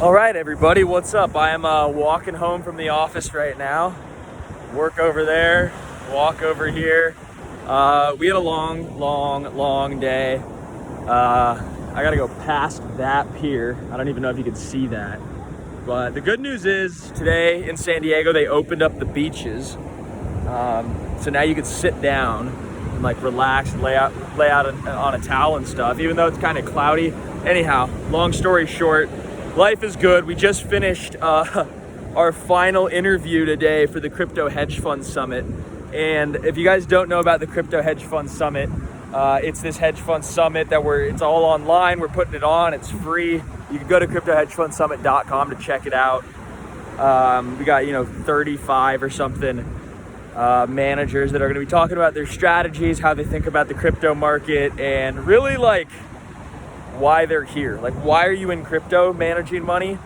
All right, everybody, what's up? I am walking home from the office right now. Work over there, walk over here. We had a long day. I gotta go past that pier. I don't even know if you can see that. But the good news is today in San Diego, they opened up the beaches. So now you can sit down and like relax, lay out on a towel and stuff, even though it's kind of cloudy. Anyhow, long story short, life is good. We just finished our final interview today for the Crypto Hedge Fund Summit. And if you guys don't know about the Crypto Hedge Fund Summit, it's this hedge fund summit that it's all online. We're putting it on. It's free. You can go to cryptohedgefundsummit.com to check it out. We got 35 or something managers that are going to be talking about their strategies, how they think about the crypto market, and really like why they're here. Like, why are you in crypto managing money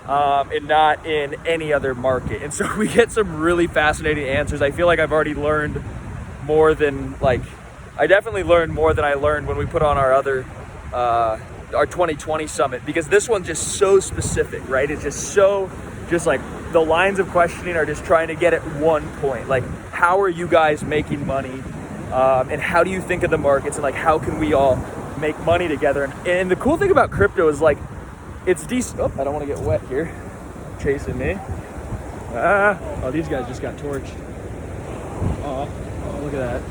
and not in any other market? And so we get some really fascinating answers. I feel like I've already learned more than I definitely learned more than I learned when we put on our other our 2020 summit, because this one's just so specific, right? It's just like the lines of questioning are just trying to get at one point, like how are you guys making money, and how do you think of the markets, and like how can we all make money together? And the cool thing about crypto is like it's decent. I don't want to get wet here, chasing me. Oh, these guys just got torched. Oh, look at that.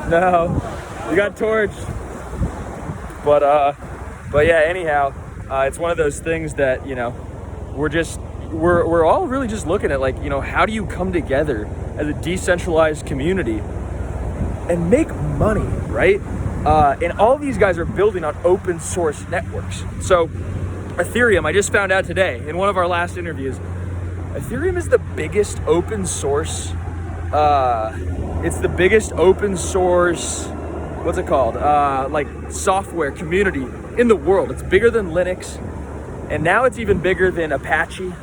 No, you got torched. But yeah, anyhow, it's one of those things that, we're all really just looking at, like, how do you come together as a decentralized community and make money, right? And all of these guys are building on open source networks. So Ethereum, I just found out today in one of our last interviews, Ethereum is the biggest open source, it's the biggest open source, what's it called? Like software community in the world. It's bigger than Linux, and now it's even bigger than Apache.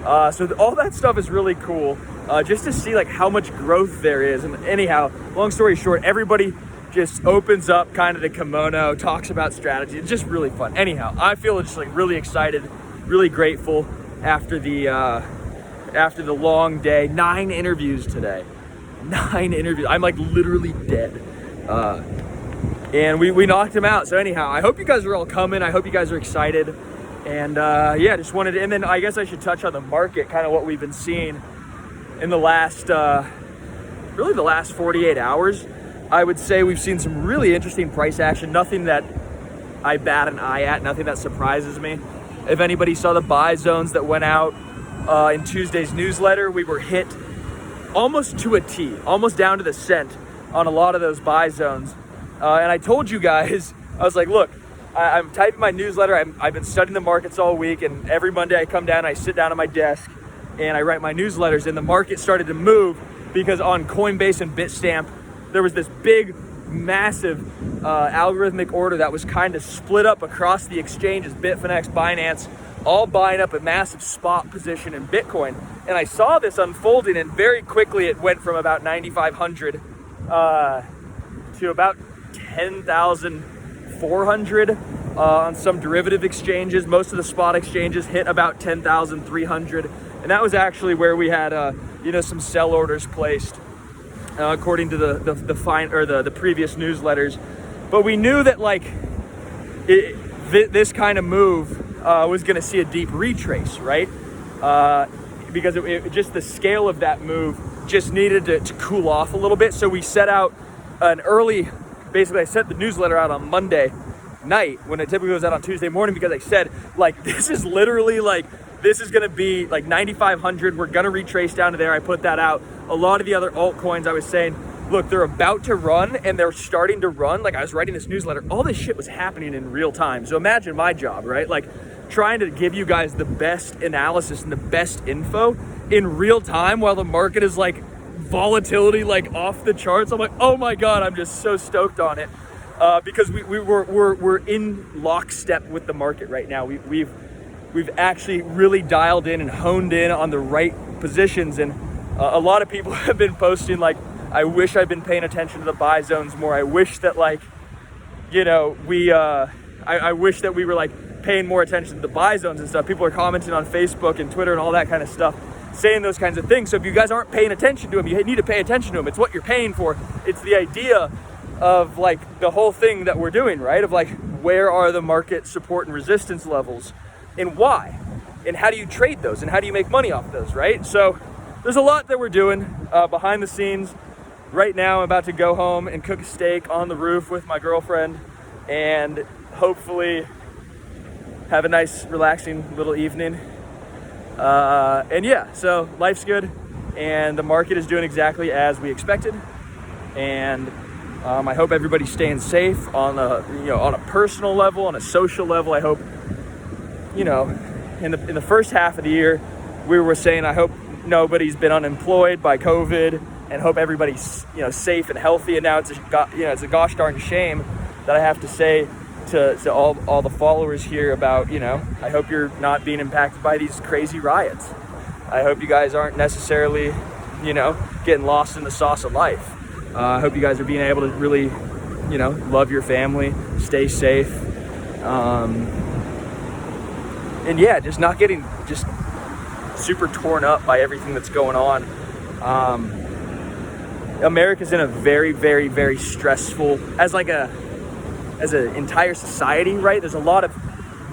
So all that stuff is really cool, just to see like how much growth there is. And anyhow, long story short, everybody just opens up kind of the kimono, talks about strategy. It's just really fun. Anyhow, I feel just like really excited, really grateful after the long day. 9 interviews today. 9 interviews. I'm like literally dead. And we knocked them out. So anyhow, I hope you guys are all coming. I hope you guys are excited. And yeah, just wanted to, and then I guess I should touch on the market, kind of what we've been seeing in the last, really the last 48 hours. I would say we've seen some really interesting price action. Nothing that I bat an eye at, nothing that surprises me. If anybody saw the buy zones that went out in Tuesday's newsletter, we were hit almost to a T, almost down to the cent on a lot of those buy zones. And I told you guys, I was like, look, I'm typing my newsletter. I've been studying the markets all week, and every Monday I come down, I sit down at my desk, and I write my newsletters, and the market started to move because on Coinbase and Bitstamp, there was this big, massive algorithmic order that was kind of split up across the exchanges, Bitfinex, Binance, all buying up a massive spot position in Bitcoin. And I saw this unfolding, and very quickly it went from about 9,500 to about 10,400 on some derivative exchanges. Most of the spot exchanges hit about 10,300, and that was actually where we had some sell orders placed, according to the previous newsletters. But we knew that this kind of move was going to see a deep retrace, right? Because it just the scale of that move just needed to cool off a little bit. So we set out an early. Basically, I sent the newsletter out on Monday night when it typically goes out on Tuesday morning, because I said, this is literally this is going to be 9,500. We're going to retrace down to there. I put that out. A lot of the other altcoins, I was saying, look, they're about to run, and they're starting to run. I was writing this newsletter. All this shit was happening in real time. So imagine my job, right? Trying to give you guys the best analysis and the best info in real time while the market is volatility off the charts. I'm like, oh my God, I'm just so stoked on it, because we're in lockstep with the market right now. We've actually really dialed in and honed in on the right positions, and a lot of people have been posting I wish I'd been paying attention to the buy zones more. I wish that I wish that we were paying more attention to the buy zones and stuff. People are commenting on Facebook and Twitter and all that kind of stuff, saying those kinds of things. So if you guys aren't paying attention to them, you need to pay attention to them. It's what you're paying for. It's the idea of like the whole thing that we're doing, right? Of like, where are the market support and resistance levels and why? And how do you trade those? And how do you make money off those, right? So there's a lot that we're doing behind the scenes. Right now, I'm about to go home and cook a steak on the roof with my girlfriend and hopefully have a nice, relaxing little evening. And yeah, so life's good and the market is doing exactly as we expected. And I hope everybody's staying safe on a personal level, on a social level. I hope, in the first half of the year, we were saying, I hope nobody's been unemployed by COVID and hope everybody's, safe and healthy. And now it's a gosh darn shame that I have to say to all the followers here about, I hope you're not being impacted by these crazy riots. I hope you guys aren't necessarily, getting lost in the sauce of life. I hope you guys are being able to really, love your family, stay safe. And yeah, just not getting just super torn up by everything that's going on. America's in a very, very, very stressful, as an entire society, right? There's a lot of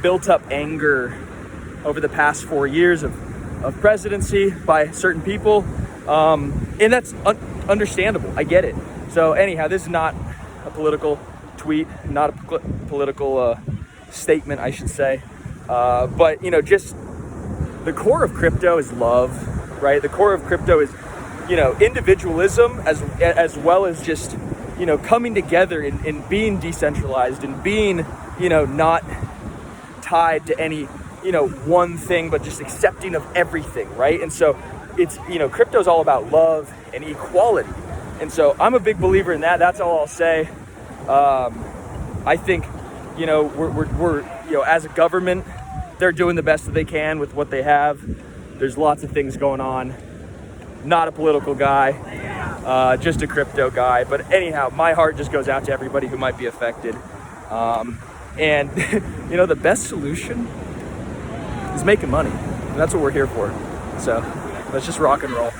built up anger over the past 4 years of presidency by certain people. And that's understandable. I get it. So anyhow, this is not a political tweet, not a political statement, I should say. But, just the core of crypto is love, right? The core of crypto is, individualism as well as just, coming together and being decentralized and being, not tied to any, one thing, but just accepting of everything, right? And so it's, crypto is all about love and equality. And so I'm a big believer in that. That's all I'll say. I think, we're as a government, they're doing the best that they can with what they have. There's lots of things going on. Not a political guy, just a crypto guy. But anyhow, my heart just goes out to everybody who might be affected. And, the best solution is making money. And that's what we're here for. So let's just rock and roll.